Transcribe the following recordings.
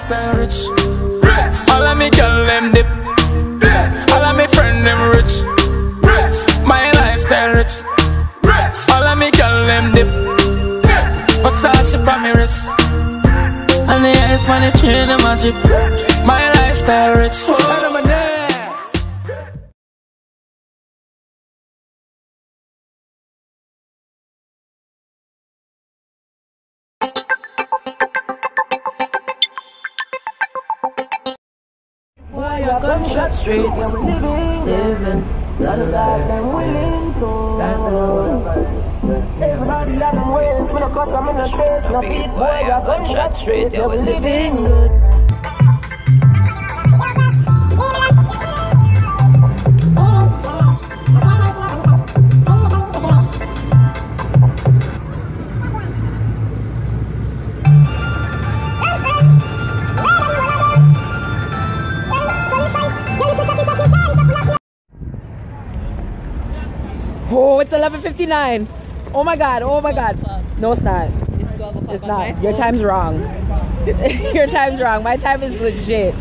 lifestyle rich. All of me girl them dip. All of me friend them rich. My lifestyle rich. All of me girl them dip. Versace on me wrist. And the eyes on the chain of magic. My lifestyle rich. Why you gunshot straight? I'm living. None of that I'm willing to. Everybody got them ways. When I cross, I'm in a trace. No beat, boy, you gunshot straight. Yeah, we're living good. Oh, it's 11:59. Oh my god, oh my god. No, it's not. It's 12 o'clock. It's not. Your time's wrong. Your time's wrong. My time is legit.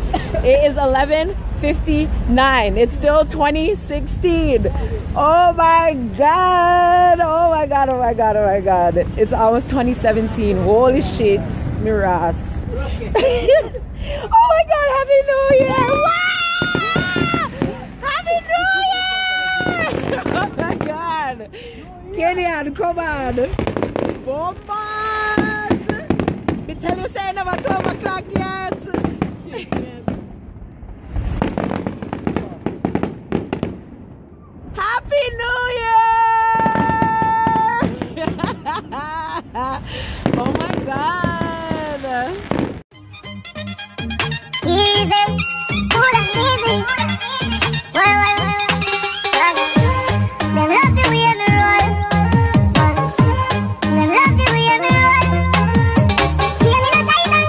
It is 11:59. It's still 2016. Oh my god. Oh my god, oh my god, oh my god. It's almost 2017. Holy shit. Miras. Oh my god, Happy New Year! Wow! Happy New Year! Oh my god! Kenyan, come on! Bombard! Me tell you say never 12 o'clock yet! Happy New Year! Oh my god! Easy, cool and easy. Well, them love the way me roll. Them love the way me roll. See me no Titan,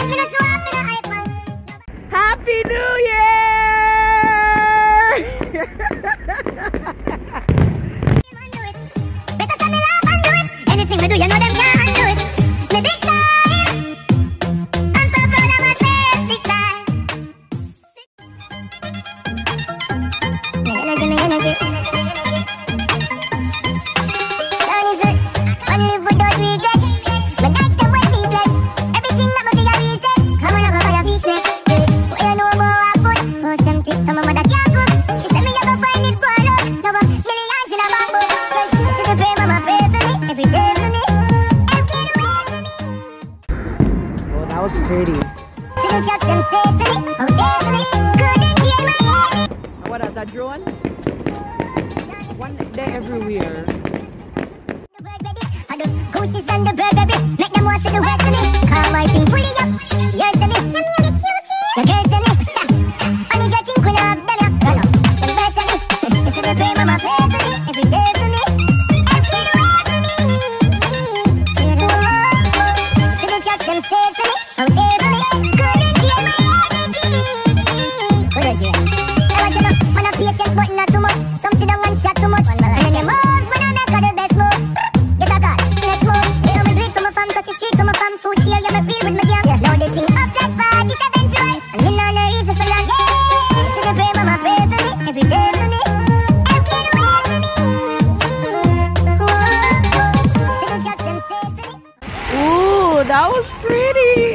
me no show up in a iPhone. Happy New Year! Better tell me laugh and do it. Anything we do, you know them can't do it. Me big time. I'm so proud of myself, big time. Me energy, me energy. Down is it. One live without regret. Me like them when me bless. Everything that me do, you reset. Come on, I go buy a big neck. What you know about food? Oh, some tips, some of my mother can't cook. She said me, I go find it, boy, look. No, but millions in a bamboo. Cause this is the prayer, mama, pray for me. Every day for me. I'm getting away for me. Oh, that was pretty. See the jobs them say to me. How definitely good and heal my head. What else? That drone? One day everywhere. The bird ready. I do gooses and the bird baby. Make them want to the rest of me. Call my thing fully up. Yours to me. Tell me you're the cutie. The girls to me. And if you think we love them, you run up. The best of me. This is the prayer, mama, pray for me. Every day for me. I'm getting away for me. See the jobs them say to me. How definitely good and heal my head. Good on you. I want you know, man of patience but not too much. Some sit down and chat too much. And then you move, when I make her the best move. Get a god, next move. You know me bleed from a farm, touch the street from a farm. Food here, yeah, me real with me jam. Now they think up like 47 floor. And me know no reason for that. This is the prayer, mama, pray for me. Every day for me. I'm getting away for me. See the judge them say to me. Ooh, that was pretty.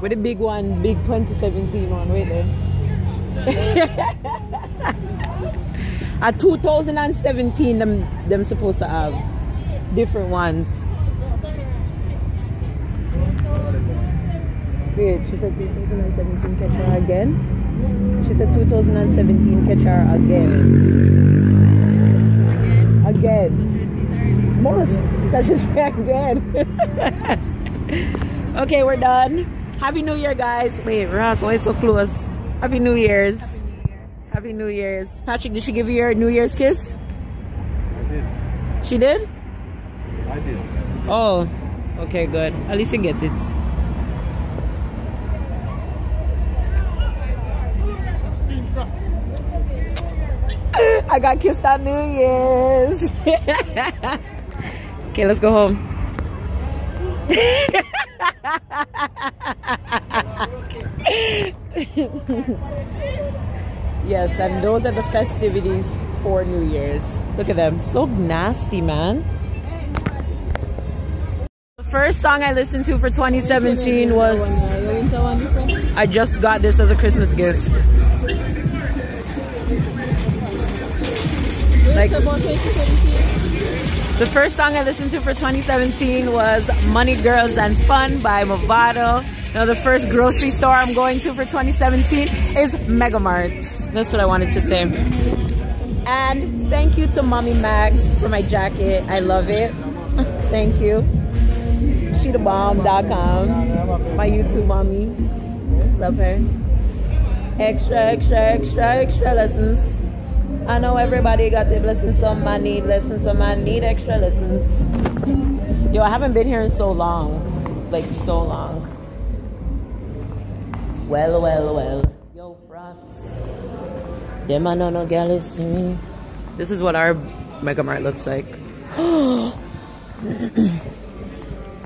With the big one, big 2017 one, wait there. A 2017 them supposed to have different ones. Wait, she said 2017 catch her again. She said 2017 catch her again. Again. Most that she said again. Okay, we're done. Happy New Year, guys. Wait, Ross, why is so close? Happy New Year's. Happy New Year's. Patrick, did she give you your New Year's kiss? I did. She did? I did. Oh, okay, good. At least he gets it. I got kissed on New Year's. Okay, let's go home. Yes, and those are the festivities for New Year's. Look at them, so nasty, man. The first song I listened to for 2017 was I Just Got This as a Christmas gift. Like, the first song I listened to for 2017 was Money, Girls, and Fun by Movado. Now the first grocery store I'm going to for 2017 is Mega Marts. That's what I wanted to say. And thank you to Mommy Mags for my jacket. I love it. Thank you. SheTheBomb.com. My YouTube mommy. Love her. Extra, extra, extra, extra lessons. I know everybody got their lessons. Some I need lessons, some I need extra lessons. Yo, I haven't been here in so long. Like, so long. Well, well, well. Yo, Frost. Them I know no gal is see me. This is what our Mega Mart looks like.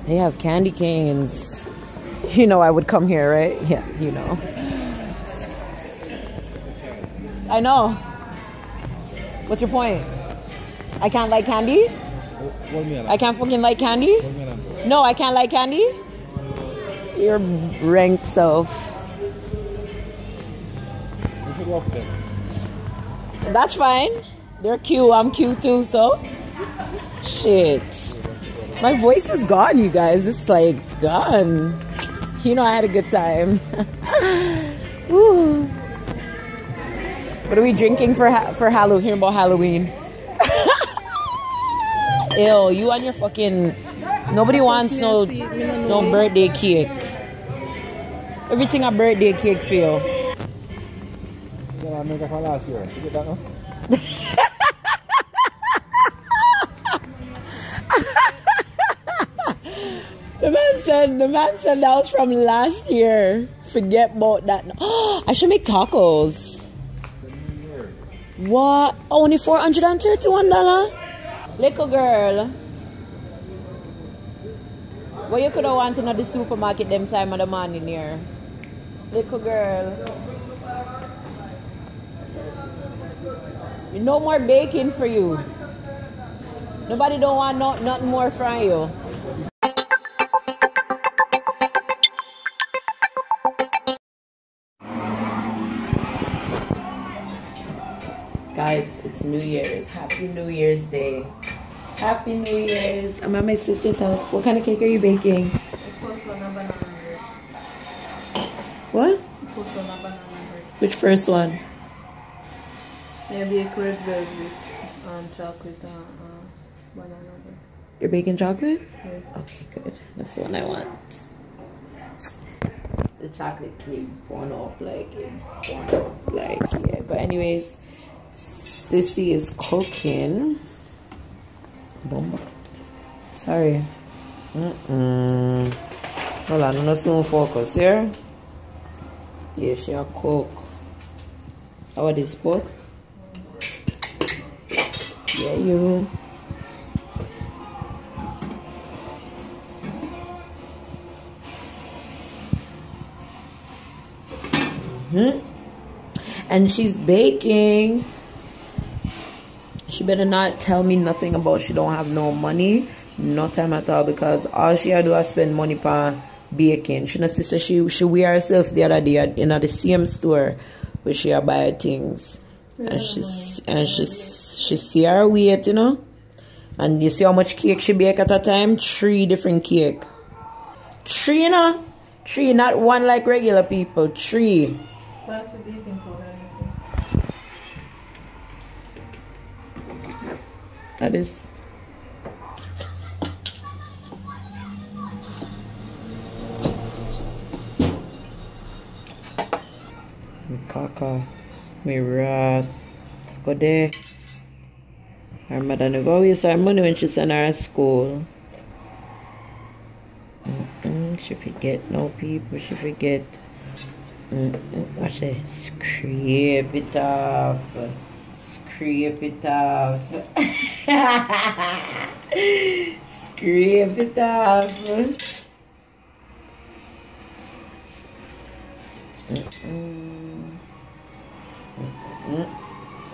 They have candy canes. You know I would come here, right? Yeah, you know. I know. What's your point? I can't like candy? I can't fucking like candy? No, I can't like candy? Your rank self. That's fine. They're cute. I'm cute too, so. Shit. My voice is gone, you guys. It's like gone. You know I had a good time. Woo. What are we drinking for Halloween? Hearing about Halloween. Ew, you and your fucking... Nobody wants no birthday cake. Everything a birthday cake feel. Yeah, I made that for last year. You get that now? The man said that was from last year. Forget about that. I should make tacos. What? Only $431? Little girl. What you could have wanted at the supermarket them time of the morning here? Little girl. No more baking for you. Nobody don't want nothing more from you. Guys, it's New Year's. Happy New Year's Day. Happy New Year's. I'm at my sister's house. What kind of cake are you baking? The first one, a banana bread. What? The first one, a banana bread. Which first one? Maybe a red velvet and chocolate and banana bread. You're baking chocolate? Yeah. Okay, good. That's the one I want. The chocolate cake born up like it. Yeah. But anyways, Sissy is cooking. Bomba. Sorry. Hold on, I'm not smooth focus here. Yeah, she'll cook. How are this pork? Yeah, you. And she's baking. She better not tell me nothing about she don't have no money. No time at all, because all she do is spend money for baking. She knows sister she wear herself the other day in the same store where she buy things. And she see her weight, you know. And you see how much cake she bake at a time? 3 different cake. 3, you know? 3, not 1 like regular people. 3. What's the baking powder? That is. Me Kaka, me Ross. Go there. Her mother never waste her money when she send her to school. She forget no people, she forget. Watch it. Scrape it off. Scrape it off. Scrape it off.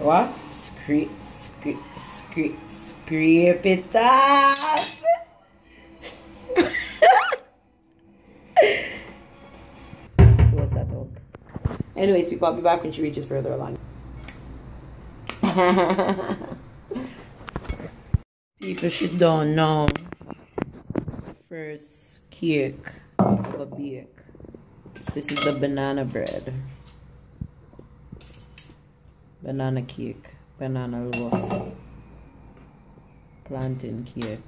What? Scrape it off. What's that though? Anyways, people, I'll be back when she reaches further along. People, she don't know. First cake, go bake. This is the banana bread. Banana cake, banana loaf, plantain cake.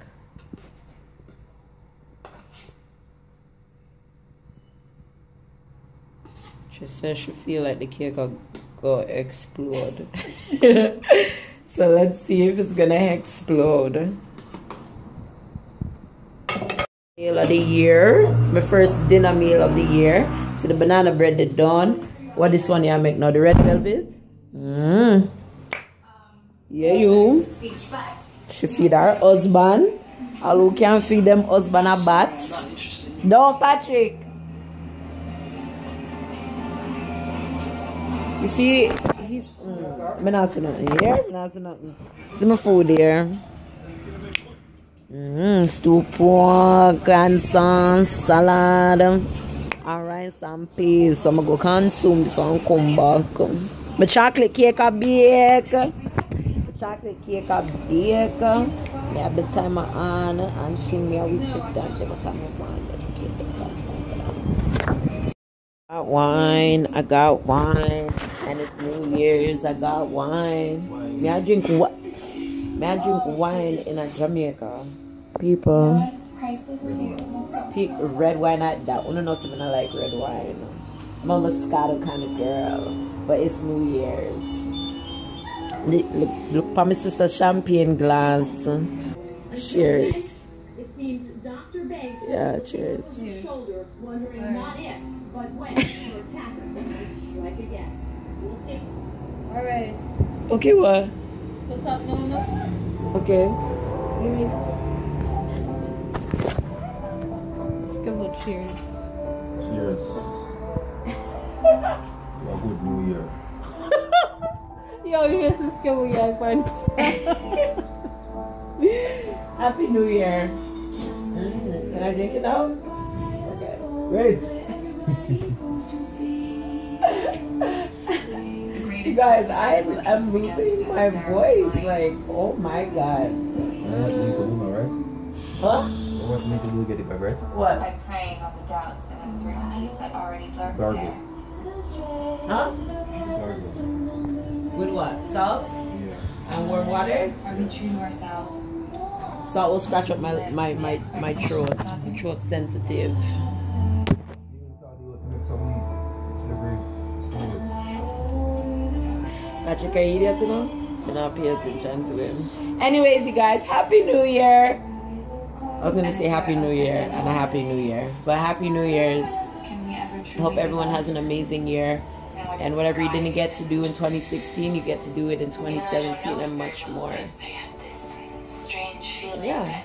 She says she feel like the cake will go explode. So let's see if it's gonna explode. Meal of the year, my first dinner meal of the year. So the banana bread is done. What this one you make now? The red velvet? Yeah, you. She feed her husband. All who can feed them husband a bat. Don't, Patrick. You see, he's. I'm not saying nothing here. I'm not saying nothing. See my food here. Stew pork and some salad. And rice and peas. So I'm going to go consume this and come back. My chocolate cake I bake. Chocolate cake I bake. I have the timer on and sing me a week for that. I got wine, and it's New Year's. I got wine. May I drink wine in a Jamaica, people. Red wine at that. I don't know something I like red wine. I'm a Moscato kind of girl, but it's New Year's. Look for my sister's champagne glass. Cheers. Yeah, cheers. Alright. Okay, what? So top no. Okay. Let's give a cheers. Cheers. To a good New Year. Yo, yes, let's give a friends. Happy New Year. Can I drink it now? Okay. Great. You guys, I'm losing my voice. Like, oh my god. What we need to do now, right? Huh? What we need to do to get it back, right? What? By preying on the doubts and uncertainties that already lurk Gargle. there. Huh? Gargle. With what? Salt? Yeah. And warm water? Are we true to ourselves? Salt will scratch up my throat. My throat sensitive. Patrick, are you idiot to know? So now pay attention to him. Anyways, you guys, Happy New Year. I was gonna say Happy New Year and a Happy New Year, but Happy New Year's. I hope everyone has an amazing year, and whatever you didn't get to do in 2016, you get to do it in 2017 and much more. Yeah.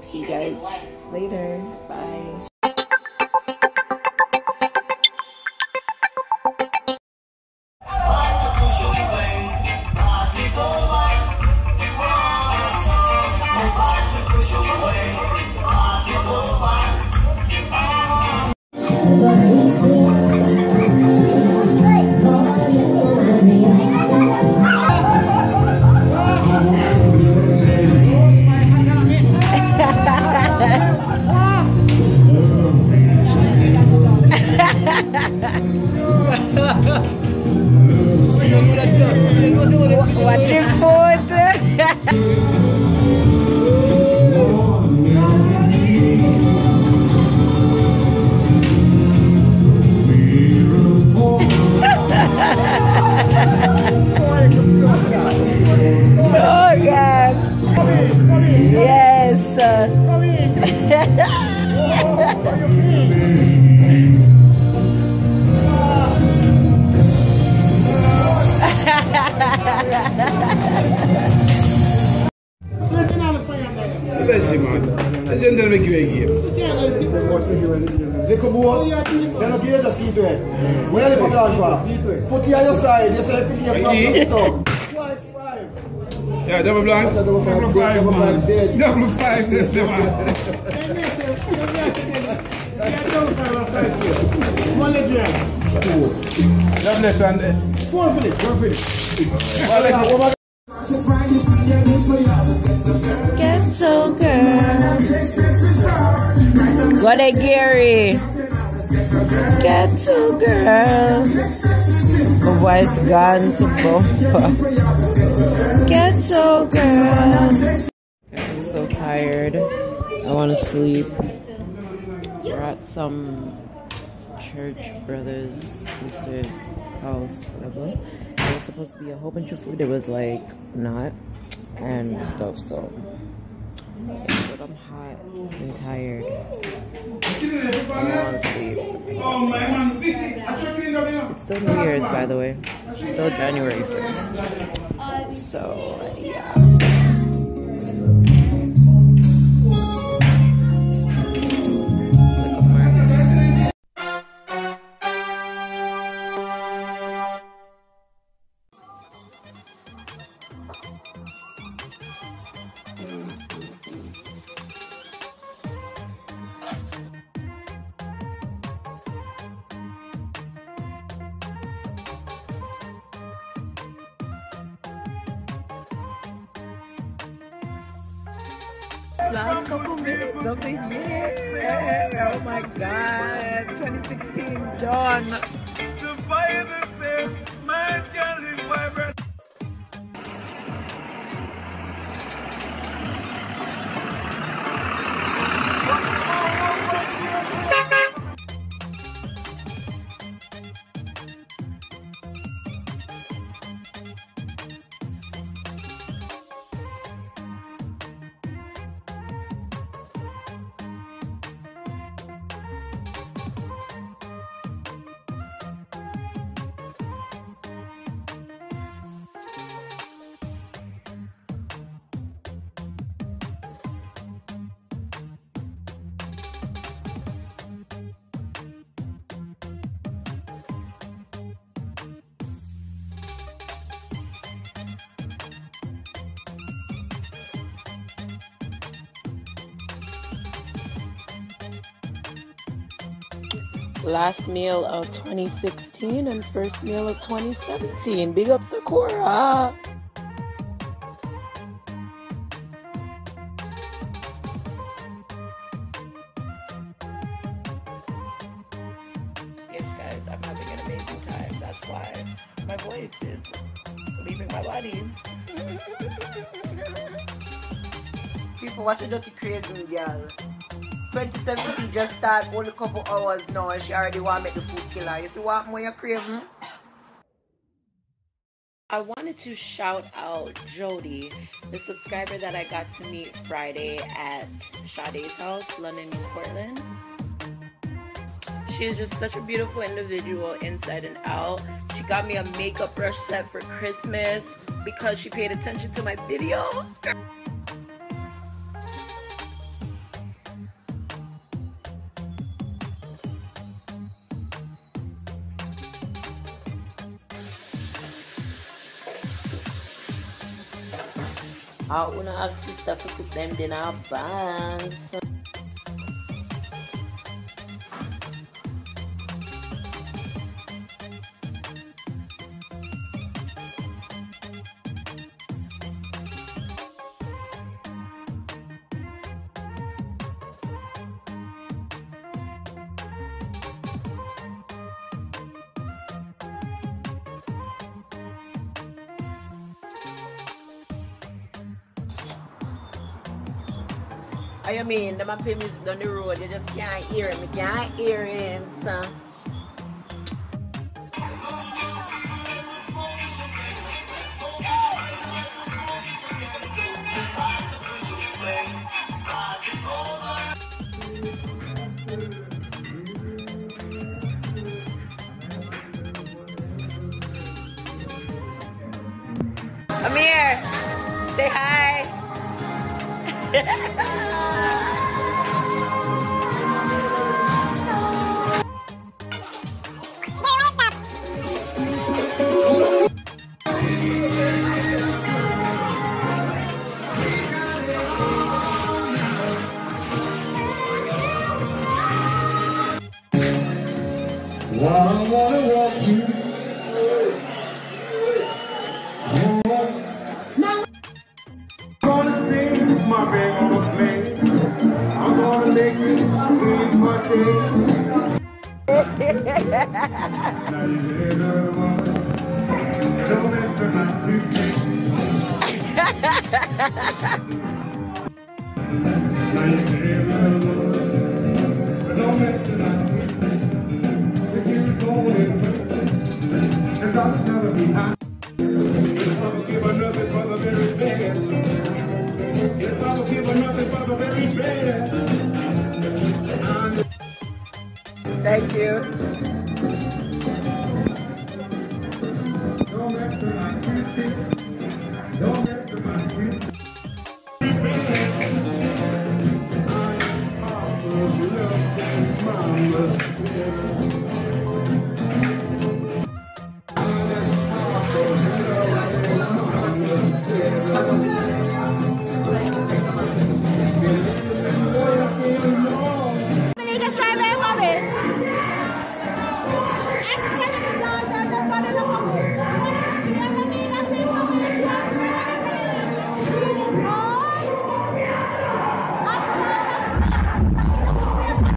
See you guys later. Bye. Watch your food. They come boss, they're not here just eat it. Where they put on for? Put it on your side, you say the game twice 5. Yeah, double blind. Double 5. Double 5 dead. Double 5 dead. One leg here. That's less than 4 finish. 4 finish. Ghetto girl. Go there, Gary. Ghetto girl. My voice gone to bumper. Ghetto girl. I'm so tired. I want to sleep. We're at some church brothers, sisters house, whatever. There was supposed to be a whole bunch of food. It was like not and stuff. So yeah, but I'm hot and tired. I want to sleep. It's still New Year's, by the way. It's still January 1st. So yeah. Last couple minutes of the year. Oh my God, 2016 done. The fire the same, man can live vibrant. Last meal of 2016 and first meal of 2017. Big up Sakura. Yes, guys, I'm having an amazing time. That's why my voice is leaving my body. People, watch a dirty crazy girl. 2017 just started only a couple hours now and she already want to make the food killer. You see what more you're craving? I wanted to shout out Jody, the subscriber that I got to meet Friday at Sade's house, London meets Portland. She is just such a beautiful individual inside and out. She got me a makeup brush set for Christmas because she paid attention to my videos. I wanna have sister to put them in our bands. I mean, them play music down the road, you just can't hear him. You can't hear him, so. Come here. Say hi. I wanna walk you. I'm gonna sing my band on play. I'm gonna make you feel my day. Don't enter my Thank you. Don't enter my